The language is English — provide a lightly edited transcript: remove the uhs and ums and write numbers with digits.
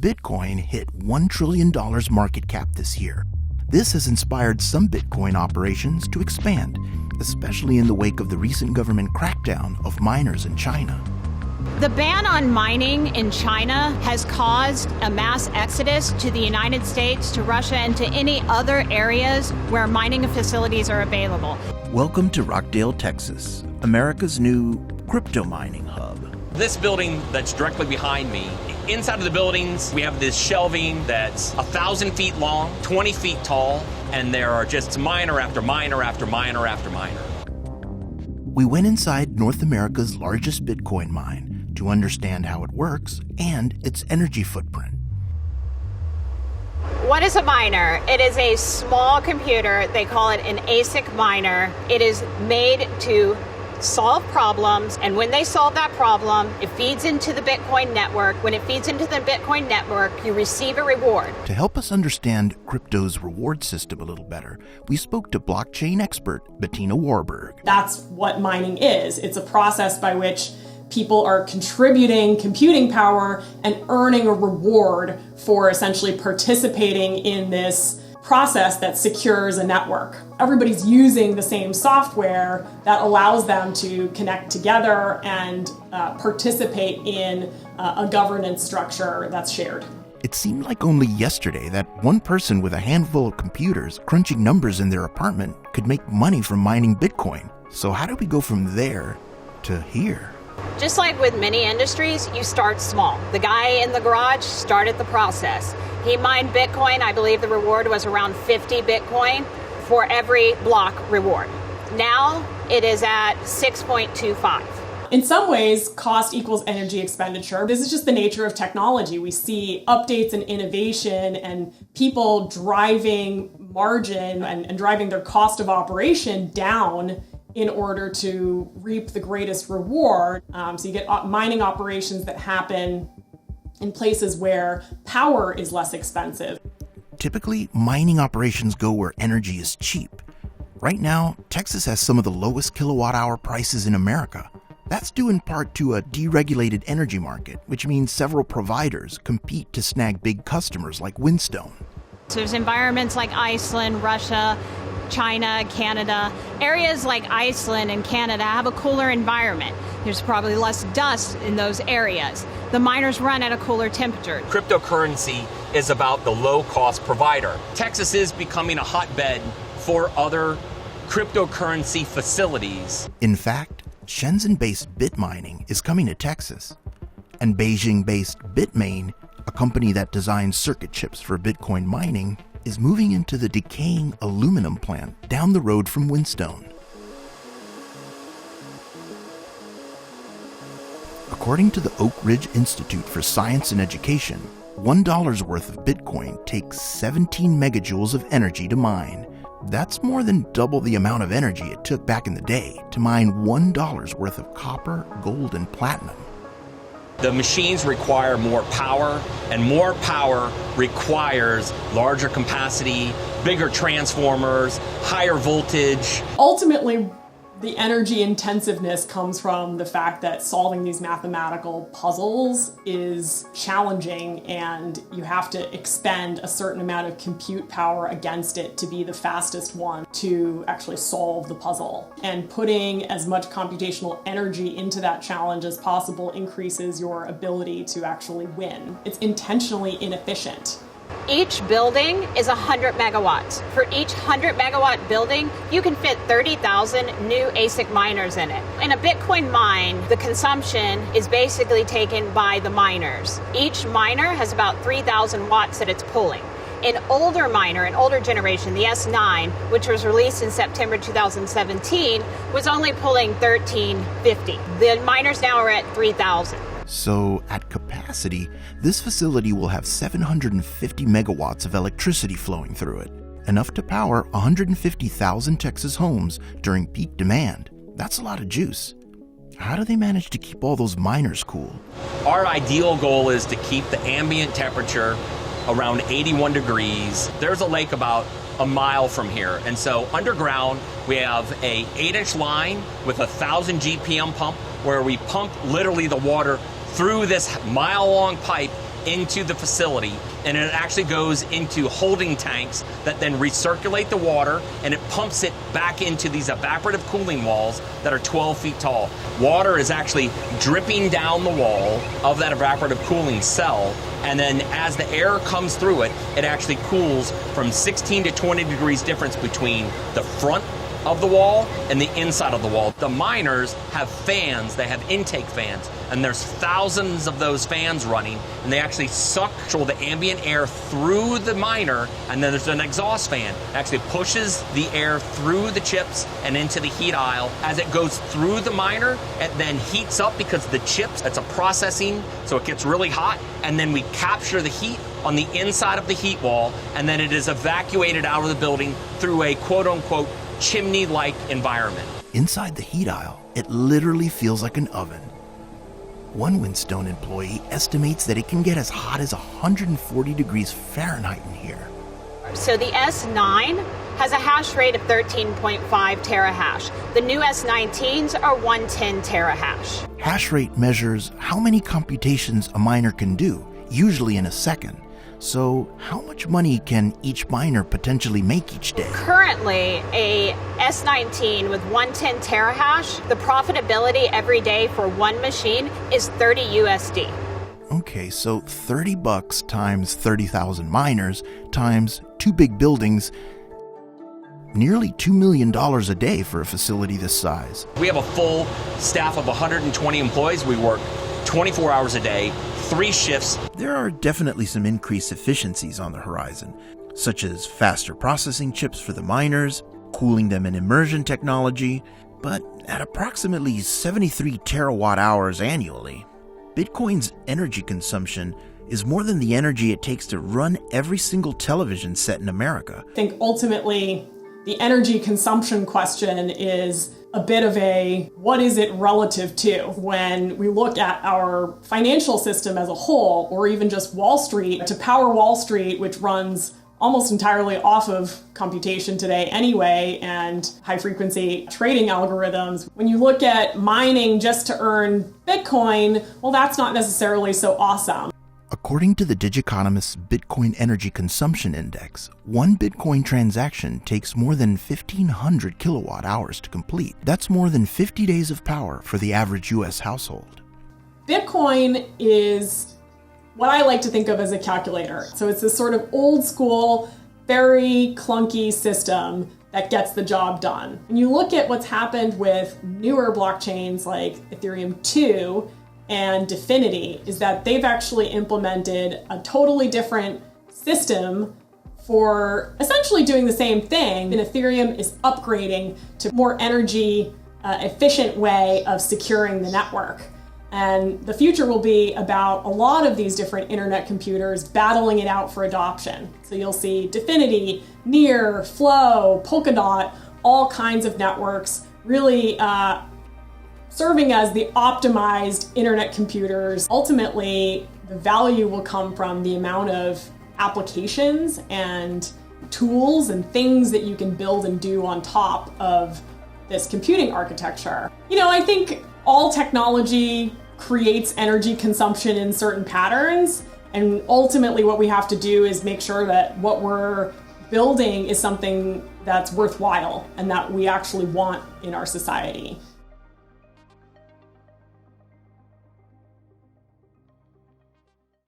Bitcoin hit $1 trillion market cap this year. This has inspired some Bitcoin operations to expand, especially in the wake of the recent government crackdown of miners in China. The ban on mining in China has caused a mass exodus to the United States, to Russia, and to any other areas where mining facilities are available. Welcome to Rockdale, Texas, America's new crypto mining hub. This building that's directly behind me, inside of the buildings, we have this shelving that's 1,000 feet long, 20 feet tall, and there are just miner after miner after miner after miner. We went inside North America's largest Bitcoin mine to understand how it works and its energy footprint. What is a miner? It is a small computer. They call it an ASIC miner. It is made to solve problems, and when they solve that problem, it feeds into the Bitcoin network. When it feeds into the Bitcoin network, you receive a reward. To help us understand crypto's reward system a little better, we spoke to blockchain expert Bettina Warburg. That's what mining is. It's a process by which people are contributing computing power and earning a reward for essentially participating in this process that secures a network. Everybody's using the same software that allows them to connect together and participate in a governance structure that's shared. It seemed like only yesterday that one person with a handful of computers crunching numbers in their apartment could make money from mining Bitcoin. So how do we go from there to here? Just like with many industries, you start small. The guy in the garage started the process. He mined Bitcoin. I believe the reward was around 50 Bitcoin for every block reward. Now it is at 6.25. In some ways, cost equals energy expenditure. This is just the nature of technology. We see updates and innovation and people driving margin and driving their cost of operation down in order to reap the greatest reward. So you get mining operations that happen in places where power is less expensive. Typically, mining operations go where energy is cheap. Right now, Texas has some of the lowest kilowatt-hour prices in America. That's due in part to a deregulated energy market, which means several providers compete to snag big customers like Windstone. So there's environments like Iceland, Russia, China, Canada. Areas like Iceland and Canada have a cooler environment. There's probably less dust in those areas. The miners run at a cooler temperature. Cryptocurrency is about the low-cost provider. Texas is becoming a hotbed for other cryptocurrency facilities. In fact, Shenzhen-based Bitmining is coming to Texas, and Beijing-based Bitmain, a company that designs circuit chips for Bitcoin mining, is moving into the decaying aluminum plant down the road from Windstone. According to the Oak Ridge Institute for Science and Education, $1 worth of Bitcoin takes 17 megajoules of energy to mine. That's more than double the amount of energy it took back in the day to mine $1 worth of copper, gold, and platinum. The machines require more power, and more power requires larger capacity, bigger transformers, higher voltage. Ultimately, the energy intensiveness comes from the fact that solving these mathematical puzzles is challenging, and you have to expend a certain amount of compute power against it to be the fastest one to actually solve the puzzle. And putting as much computational energy into that challenge as possible increases your ability to actually win. It's intentionally inefficient. Each building is 100 megawatts. For each 100 megawatt building, you can fit 30,000 new ASIC miners in it. In a Bitcoin mine, the consumption is basically taken by the miners. Each miner has about 3,000 watts that it's pulling. An older miner, an older generation, the S9, which was released in September 2017, was only pulling 1,350. The miners now are at 3,000. So, at capacity, this facility will have 750 megawatts of electricity flowing through it, enough to power 150,000 Texas homes during peak demand. That's a lot of juice. How do they manage to keep all those miners cool? Our ideal goal is to keep the ambient temperature around 81 degrees. There's a lake about a mile from here, and so underground we have a 8-inch line with a 1,000 GPM pump where we pump literally the water through this mile-long pipe into the facility, and it actually goes into holding tanks that then recirculate the water, and it pumps it back into these evaporative cooling walls that are 12 feet tall. Water is actually dripping down the wall of that evaporative cooling cell, and then as the air comes through it, it actually cools from 16 to 20 degrees difference between the front of the wall and the inside of the wall. The miners have fans, they have intake fans, and there's thousands of those fans running, and they actually suck the ambient air through the miner, and then there's an exhaust fan. It actually pushes the air through the chips and into the heat aisle. As it goes through the miner, it then heats up because the chips, it's a processing, so it gets really hot, and then we capture the heat on the inside of the heat wall, and then it is evacuated out of the building through a quote-unquote chimney-like environment. Inside the heat aisle, it literally feels like an oven. One Windstone employee estimates that it can get as hot as 140 degrees Fahrenheit in here. So the S9 has a hash rate of 13.5 terahash. The new S19s are 110 terahash. Hash rate measures how many computations a miner can do, usually in a second. So how much money can each miner potentially make each day? Currently, a S19 with 110 terahash, the profitability every day for one machine is 30 USD. Okay, so $30 times 30,000 miners times 2 big buildings, nearly $2 million a day for a facility this size. We have a full staff of 120 employees. We work 24 hours a day, 3 shifts. There are definitely some increased efficiencies on the horizon, such as faster processing chips for the miners, cooling them in immersion technology, but at approximately 73 terawatt hours annually, Bitcoin's energy consumption is more than the energy it takes to run every single television set in America. I think ultimately the energy consumption question is a bit of a what is it relative to? When we look at our financial system as a whole, or even just Wall Street, to power Wall Street, which runs almost entirely off of computation today anyway, and high frequency trading algorithms. When you look at mining just to earn Bitcoin, well, that's not necessarily so awesome. According to the Digiconomist's Bitcoin Energy Consumption Index, one Bitcoin transaction takes more than 1,500 kilowatt hours to complete. That's more than 50 days of power for the average US household. Bitcoin is what I like to think of as a calculator. So it's this sort of old school, very clunky system that gets the job done. When you look at what's happened with newer blockchains like Ethereum 2 and Dfinity, is that they've actually implemented a totally different system for essentially doing the same thing. And Ethereum is upgrading to a more energy efficient way of securing the network. And the future will be about a lot of these different internet computers battling it out for adoption. So you'll see Dfinity, Near, Flow, Polkadot, all kinds of networks really serving as the optimized internet computers. Ultimately, the value will come from the amount of applications and tools and things that you can build and do on top of this computing architecture. You know, I think all technology creates energy consumption in certain patterns, and ultimately what we have to do is make sure that what we're building is something that's worthwhile and that we actually want in our society.